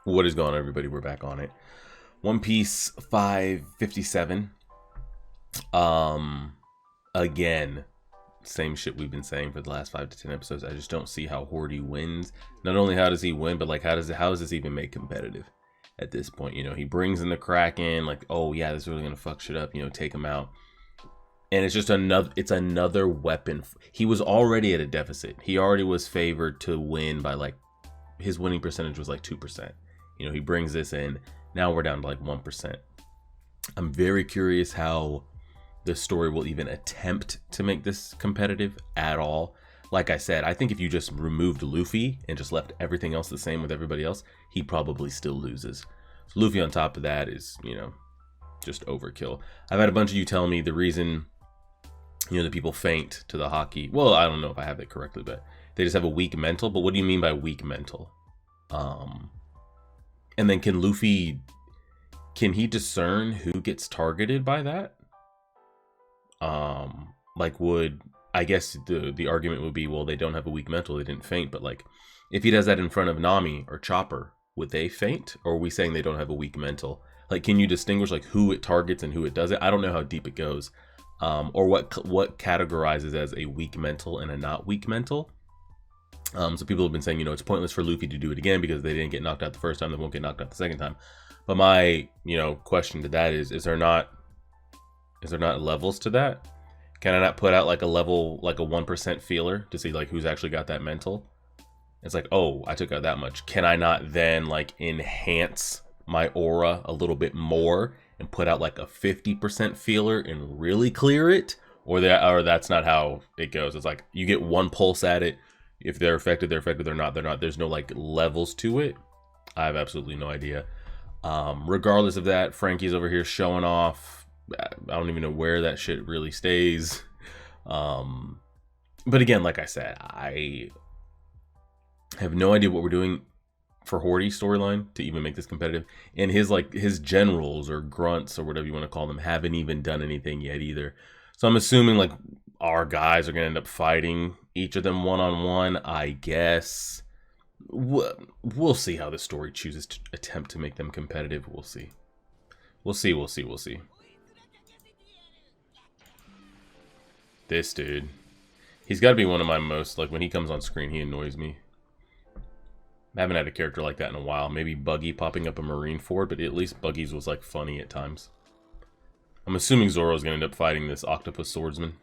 What is going on, everybody? We're back on it. One Piece 557. Um, again, same shit we've been saying for the last 5 to 10 episodes. I just don't see how Hordy wins. Not only how does he win, but like how does this even make competitive at this point? You know, he brings in the Kraken, like, oh yeah, this is really gonna fuck shit up. You know, take him out. And it's just another weapon. He was already at a deficit. He already was favored to win by like, his winning percentage was like 2%. You know, he brings this in. Now we're down to like 1%. I'm very curious how the story will even attempt to make this competitive at all. Like I said, I think if you just removed Luffy and just left everything else the same with everybody else, he probably still loses. So Luffy on top of that is, you know, just overkill. I've had a bunch of you tell me the reason, you know, the people faint to the hockey. Well, I don't know if I have it correctly, but they just have a weak mental. But what do you mean by weak mental? And then can he discern who gets targeted by that? Like I guess the argument would be, well, they don't have a weak mental, they didn't faint, but like if he does that in front of Nami or Chopper, would they faint? Or are we saying they don't have a weak mental? Like, can you distinguish like who it targets and who it doesn't? I don't know how deep it goes. Or what categorizes as a weak mental and a not weak mental. So people have been saying, you know, it's pointless for Luffy to do it again because they didn't get knocked out the first time, they won't get knocked out the second time. But my, you know, question to that is there not levels to that? Can I not put out like a level, like a 1% feeler to see like who's actually got that mental? It's like, oh, I took out that much. Can I not then like enhance my aura a little bit more and put out like a 50% feeler and really clear it? Or that's not how it goes. It's like you get one pulse at it. If they're affected, they're affected. They're not. There's no like levels to it. I have absolutely no idea. Regardless of that, Frankie's over here showing off. I don't even know where that shit really stays. But again, like I said, I have no idea what we're doing for Horty's storyline to even make this competitive. And his generals or grunts or whatever you want to call them haven't even done anything yet either. So I'm assuming like our guys are going to end up fighting each of them one-on-one, I guess. We'll see how the story chooses to attempt to make them competitive. We'll see. We'll see. This dude. He's got to be one of my most, like, when he comes on screen, he annoys me. I haven't had a character like that in a while. Maybe Buggy popping up a Marineford, but at least Buggy's was, like, funny at times. I'm assuming Zoro's going to end up fighting this octopus swordsman.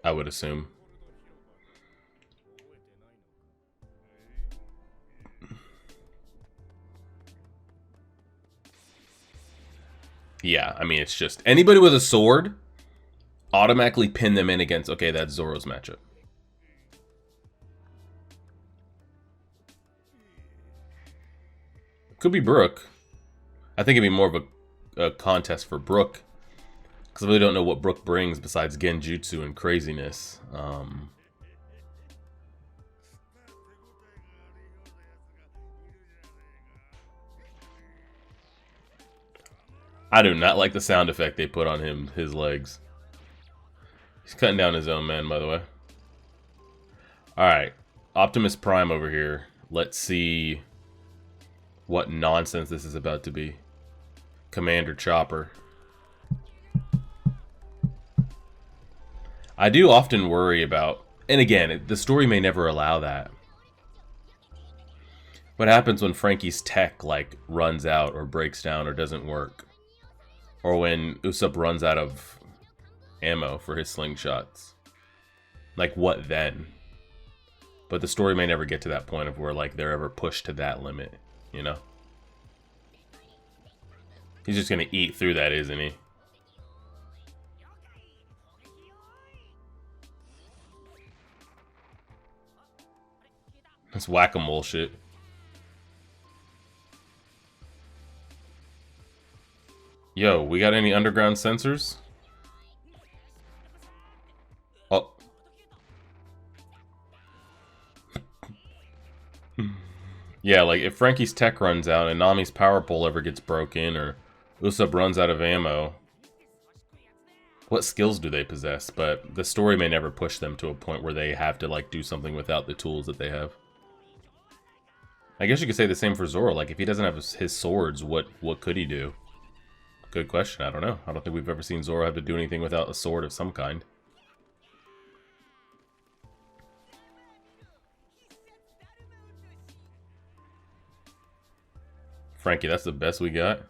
I would assume. Yeah, I mean, it's just anybody with a sword, automatically pin them in against, okay, that's Zoro's matchup. Could be Brook. I think it'd be more of a contest for Brook. Because I really don't know what Brook brings besides Genjutsu and craziness. I do not like the sound effect they put on his legs. He's cutting down his own man, by the way. Alright. Optimus Prime over here. Let's see what nonsense this is about to be. Commander Chopper. I do often worry about, and again, the story may never allow that. What happens when Frankie's tech, like, runs out or breaks down or doesn't work? Or when Usopp runs out of ammo for his slingshots? Like, what then? But the story may never get to that point of where, like, they're ever pushed to that limit, you know? He's just gonna eat through that, isn't he? That's whack-a-mole shit. Yo, we got any underground sensors? Oh. Yeah, like if Frankie's tech runs out and Nami's power pole ever gets broken or Usopp runs out of ammo, what skills do they possess? But the story may never push them to a point where they have to like do something without the tools that they have. I guess you could say the same for Zoro. Like, if he doesn't have his swords, what could he do? Good question. I don't know. I don't think we've ever seen Zoro have to do anything without a sword of some kind. Frankie, that's the best we got?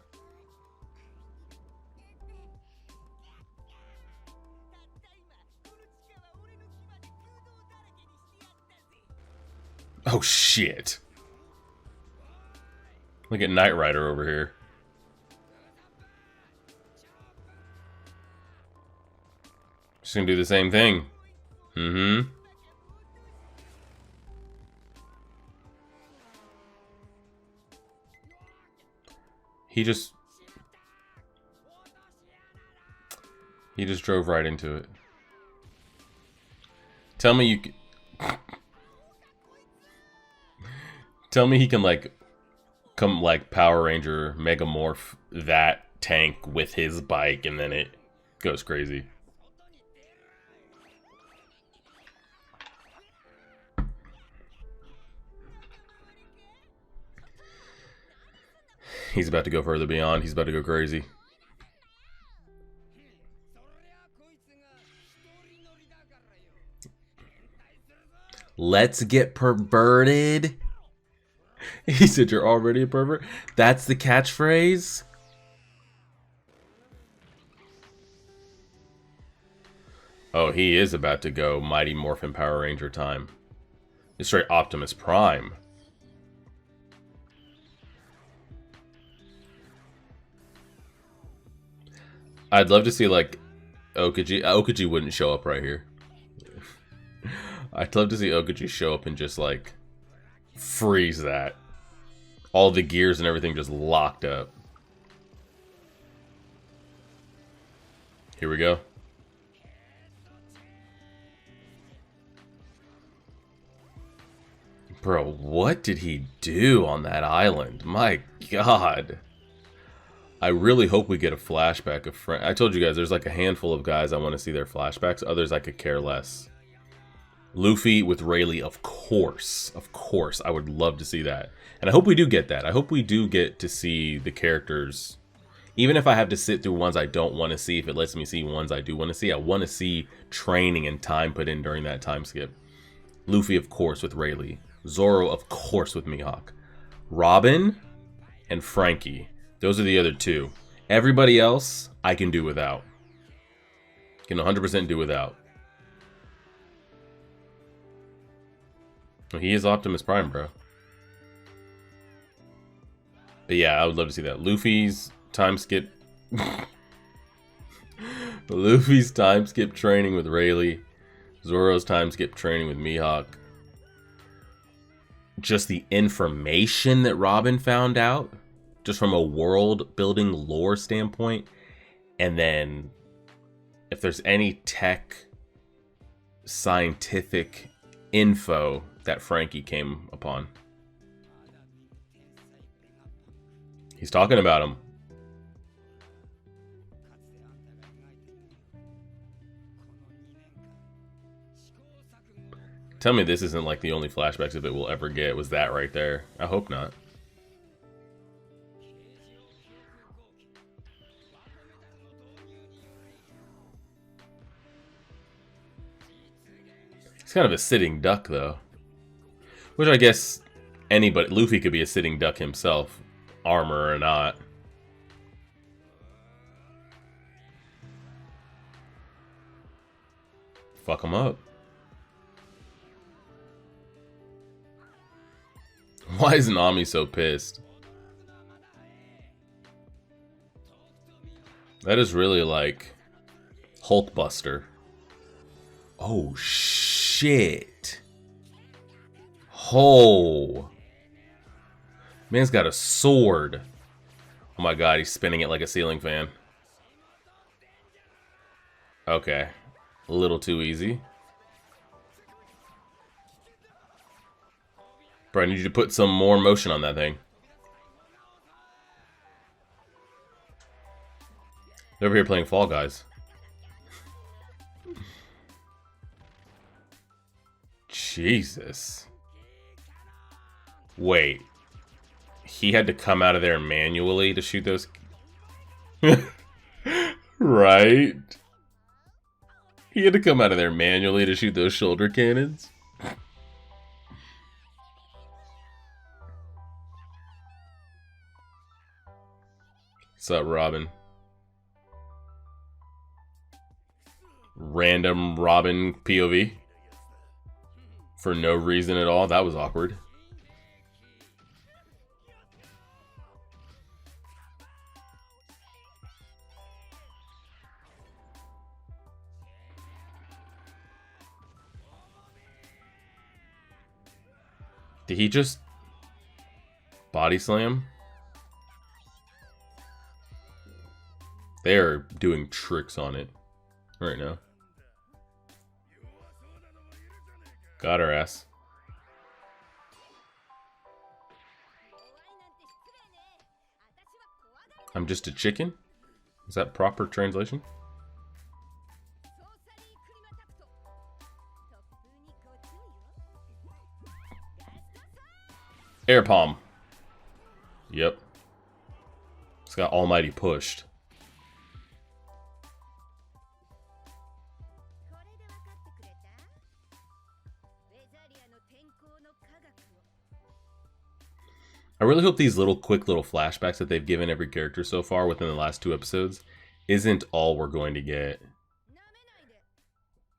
Oh, shit. Look at Knight Rider over here. Just gonna do the same thing. Mm-hmm. He just drove right into it. Tell me you Tell me he can, like, come, like, Power Ranger Megamorph that tank with his bike and then it goes crazy. He's about to go further beyond. He's about to go crazy. Let's get perverted. He said you're already a pervert. That's the catchphrase. Oh, he is about to go Mighty Morphin Power Ranger time. It's straight Optimus Prime. I'd love to see, like, Okaji. Okaji wouldn't show up right here. I'd love to see Okaji show up and just, like, freeze that. All the gears and everything just locked up. Here we go. Bro, what did he do on that island? My God. I really hope we get a flashback of I told you guys, there's like a handful of guys I want to see their flashbacks. Others I could care less. Luffy with Rayleigh, of course. Of course. I would love to see that. And I hope we do get that. I hope we do get to see the characters. Even if I have to sit through ones I don't want to see, if it lets me see ones I do want to see, I want to see training and time put in during that time skip. Luffy, of course, with Rayleigh. Zoro, of course, with Mihawk. Robin and Frankie. Those are the other two. Everybody else, I can do without. Can 100% do without. Well, he is Optimus Prime, bro. But yeah, I would love to see that. Luffy's time skip. Luffy's time skip training with Rayleigh. Zoro's time skip training with Mihawk. Just the information that Robin found out, just from a world building lore standpoint, and then if there's any tech scientific info that Frankie came upon. He's talking about him. Tell me this isn't like the only flashbacks of it we'll ever get was that right there. I hope not. He's kind of a sitting duck though. Which I guess anybody, Luffy could be a sitting duck himself, armor or not. Fuck him up. Why is Nami so pissed? That is really like Hulkbuster. Oh shit. Oh. Man's got a sword. Oh my god, he's spinning it like a ceiling fan. Okay. A little too easy. Bro, I need you to put some more motion on that thing. They're over here playing Fall Guys. Jesus. Wait. He had to come out of there manually to shoot those. Right? He had to come out of there manually to shoot those shoulder cannons. What's up, Robin? Random Robin POV. For no reason at all. That was awkward. Did he just body slam? They're doing tricks on it right now. Got her ass. I'm just a chicken? Is that proper translation? Air palm. Yep. It's got almighty pushed. I really hope these quick little flashbacks that they've given every character so far within the last 2 episodes isn't all we're going to get.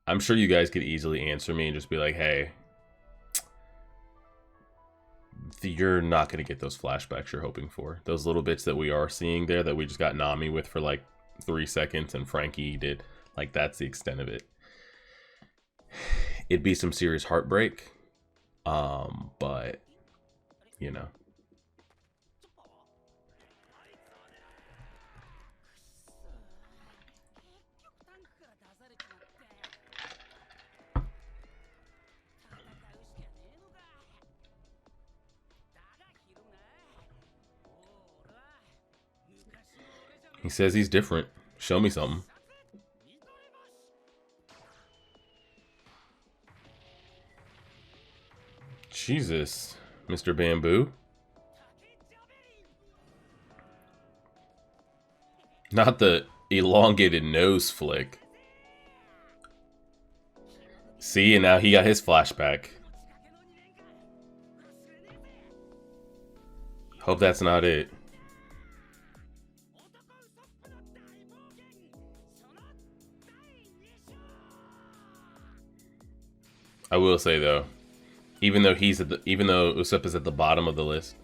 I'm sure you guys could easily answer me and just be like, hey, you're not going to get those flashbacks you're hoping for. Those little bits that we are seeing there that we just got Nami with for like 3 seconds and Frankie did, like, that's the extent of it. It'd be some serious heartbreak. But, you know. He says he's different. Show me something. Jesus, Mr. Bamboo. Not the elongated nose flick. See, and now he got his flashback. Hope that's not it. I will say though, even though Usopp is at the bottom of the list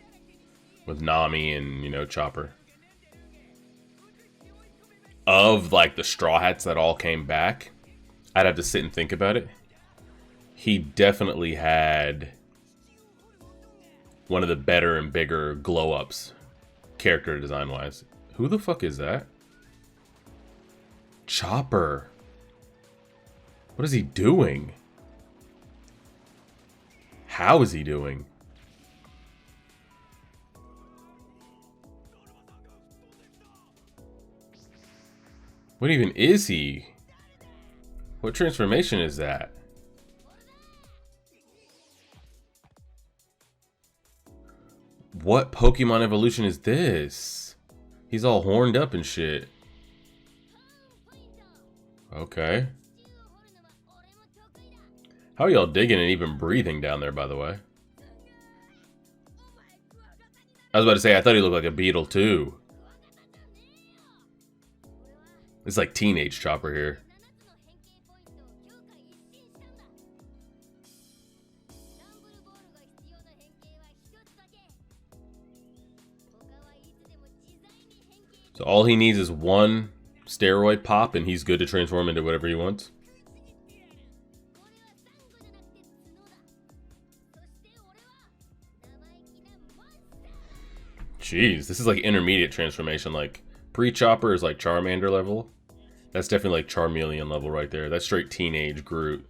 with Nami and, you know, Chopper, of like the Straw Hats that all came back, I'd have to sit and think about it. He definitely had one of the better and bigger glow ups, character design wise. Who the fuck is that? Chopper. What is he doing? How is he doing? What even is he? What transformation is that? What Pokemon evolution is this? He's all horned up and shit. Okay. How are y'all digging and even breathing down there, by the way? I was about to say, I thought he looked like a beetle, too. It's like teenage Chopper here. So all he needs is one steroid pop and he's good to transform into whatever he wants. Jeez, this is like intermediate transformation. Like pre-Chopper is like Charmander level. That's definitely like Charmeleon level right there. That's straight teenage Groot.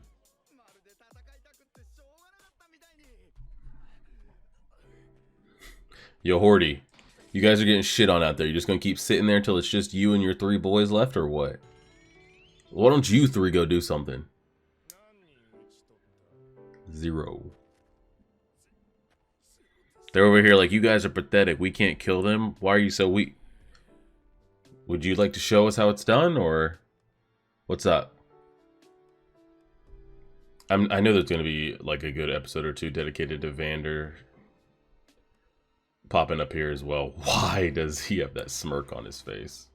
Yo, Horty, you guys are getting shit on out there. You're just gonna keep sitting there until it's just you and your 3 boys left, or what? Why don't you 3 go do something? 0. They're over here like, you guys are pathetic. We can't kill them. Why are you so weak? Would you like to show us how it's done, or what's up? I know there's going to be like a good episode or two dedicated to Vander popping up here as well. Why does he have that smirk on his face?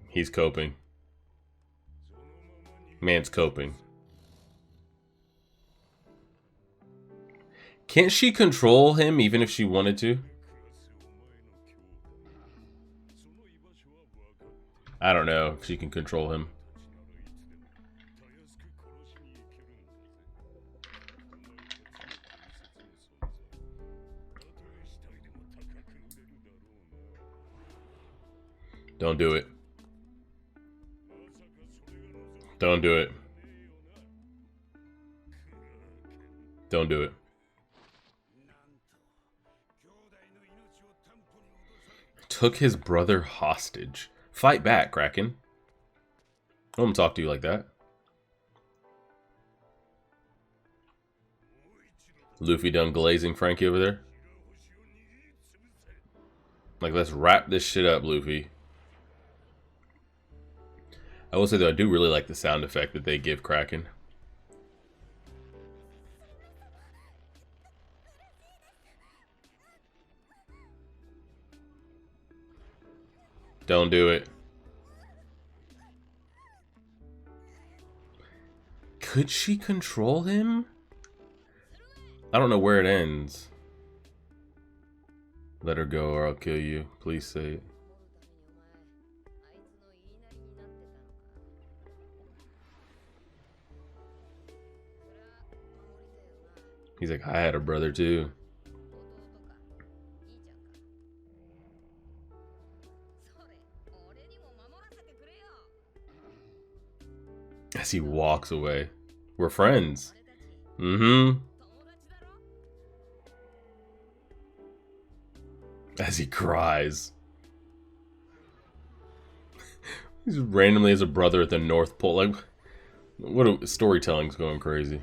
He's coping. Man's coping. Can't she control him even if she wanted to? I don't know if she can control him. Don't do it. Don't do it. Don't do it. Took his brother hostage. Fight back, Kraken. I don't talk to you like that. Luffy done glazing Frankie over there. Like, let's wrap this shit up, Luffy. I will say, though, I do really like the sound effect that they give Kraken. Don't do it. Could she control him? I don't know where it ends. Let her go or I'll kill you. Please say it. He's like, I had a brother too. As he walks away. We're friends. Mm-hmm. As he cries. He's randomly as a brother at the North Pole. Like, what storytelling's going crazy.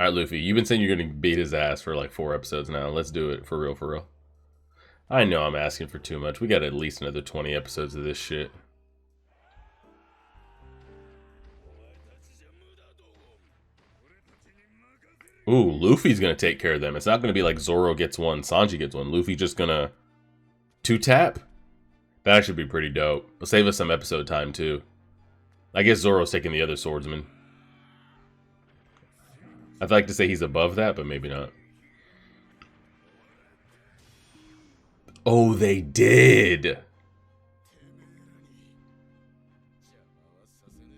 Alright, Luffy, you've been saying you're gonna beat his ass for like 4 episodes now. Let's do it. For real, for real. I know I'm asking for too much. We got at least another 20 episodes of this shit. Ooh, Luffy's gonna take care of them. It's not gonna be like Zoro gets one, Sanji gets one. Luffy just gonna 2-tap? That should be pretty dope. It'll save us some episode time too. I guess Zoro's taking the other swordsman. I'd like to say he's above that, but maybe not. Oh, they did!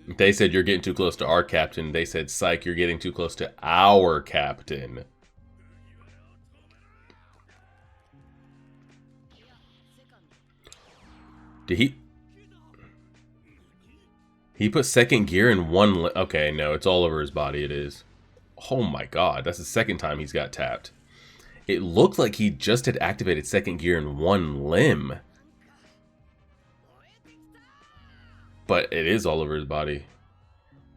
They said you're getting too close to our captain. They said, psych, you're getting too close to our captain. Did he put second gear in one... Okay, no, it's all over his body, it is. Oh my god, that's the second time he's got tapped. It looked like he just had activated second gear in one limb. But it is all over his body.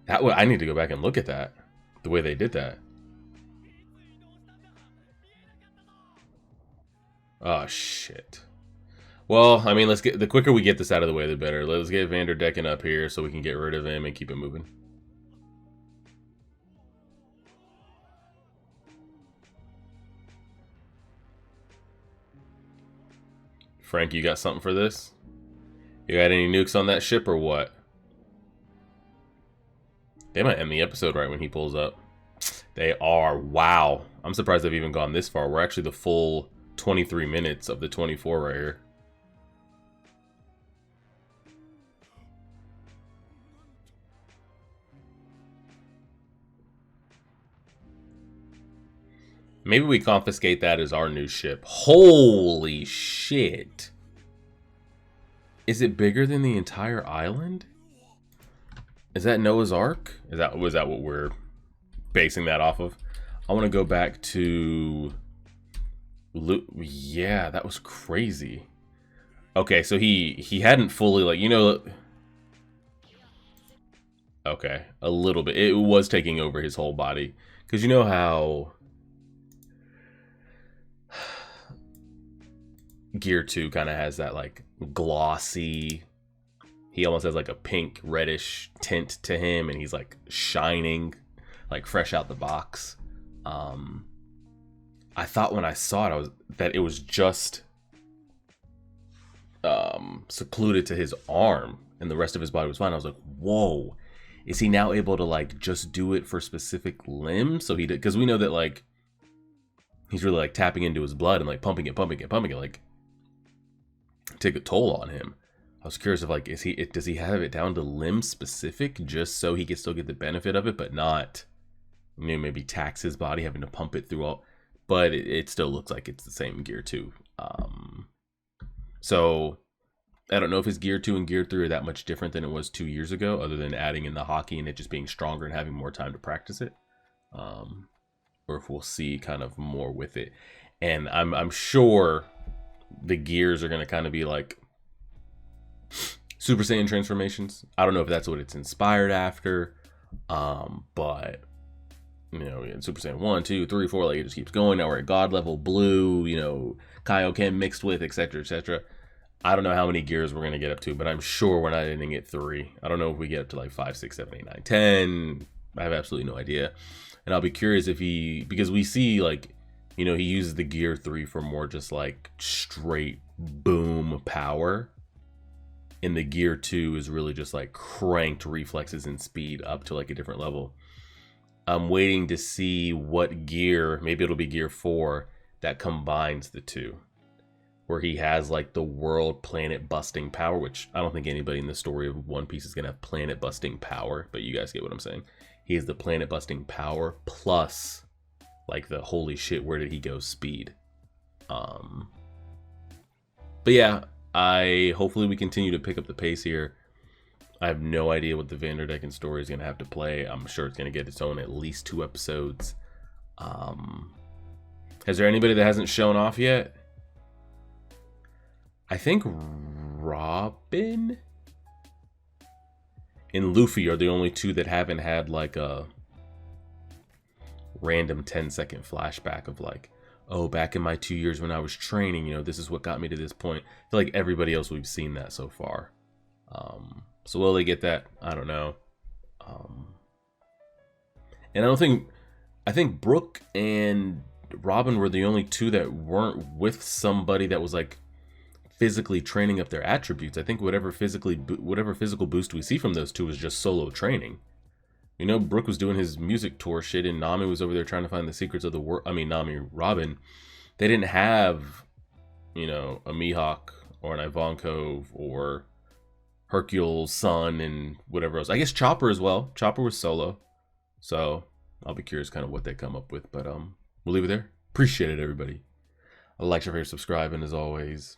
That way, I need to go back and look at that. The way they did that. Oh, shit. Well, I mean, let's get... The quicker we get this out of the way, the better. Let's get Vanderdecken up here so we can get rid of him and keep it moving. Frank, you got something for this? You got any nukes on that ship or what? They might end the episode right when he pulls up. They are. Wow. I'm surprised they've even gone this far. We're actually the full 23 minutes of the 24 right here. Maybe we confiscate that as our new ship. Holy shit. Is it bigger than the entire island? Is that Noah's Ark? Was that what we're basing that off of? I want to go back to Yeah, that was crazy. Okay, so he hadn't fully, like, you know, okay, a little bit. It was taking over his whole body. Because you know how Gear 2 kind of has that, like, glossy, he almost has, like, a pink, reddish tint to him, and he's, like, shining, like, fresh out the box. I thought when I saw it, that it was just secluded to his arm, and the rest of his body was fine. I was like, whoa. Is he now able to, like, just do it for specific limbs? So he did, because we know that, like, he's really, like, tapping into his blood and, like, pumping it, like, take a toll on him. I was curious if, like, does he have it down to limb specific just so he can still get the benefit of it, but not, you know, maybe tax his body having to pump it through all. But it still looks like it's the same Gear 2. So I don't know if his Gear 2 and Gear 3 are that much different than it was 2 years ago, other than adding in the hockey and it just being stronger and having more time to practice it. Or if we'll see kind of more with it. And I'm sure the gears are going to kind of be like Super Saiyan transformations. I don't know if that's what it's inspired after. But you know, in Super Saiyan 1, 2, 3, 4, like, it just keeps going. Now we're at God level, blue, you know, Kaioken mixed with, etc., etc. I don't know how many gears we're going to get up to, but I'm sure we're not ending at 3. I don't know if we get up to like 5, 6, 7, 8, 9, 10. I have absolutely no idea. And I'll be curious if because we see, like, you know, he uses the Gear 3 for more just like straight boom power. And the Gear 2 is really just like cranked reflexes and speed up to like a different level. I'm waiting to see what gear, maybe it'll be Gear 4, that combines the two. Where he has like the world planet busting power, which I don't think anybody in the story of One Piece is going to have planet busting power, but you guys get what I'm saying. He has the planet busting power plus like the holy shit, where did he go speed. But yeah, hopefully we continue to pick up the pace here. I have no idea what the Vanderdecken story is going to have to play. I'm sure it's going to get its own at least 2 episodes. Has there anybody that hasn't shown off yet? I think Robin and Luffy are the only 2 that haven't had like a random 10-second flashback of like, oh, back in my 2 years when I was training, you know, this is what got me to this point. I feel like everybody else, we've seen that so far. So will they get that? I don't know. And I think Brook and Robin were the only 2 that weren't with somebody that was like physically training up their attributes. I think whatever physical boost we see from those 2 is just solo training. You know, Brook was doing his music tour shit, and Nami was over there trying to find the secrets of the world. I mean, Robin. They didn't have, you know, a Mihawk or an Ivankov or Hercule's son and whatever else. I guess Chopper as well. Chopper was solo. So I'll be curious kind of what they come up with. But we'll leave it there. Appreciate it, everybody. Like, share, subscribe, and as always,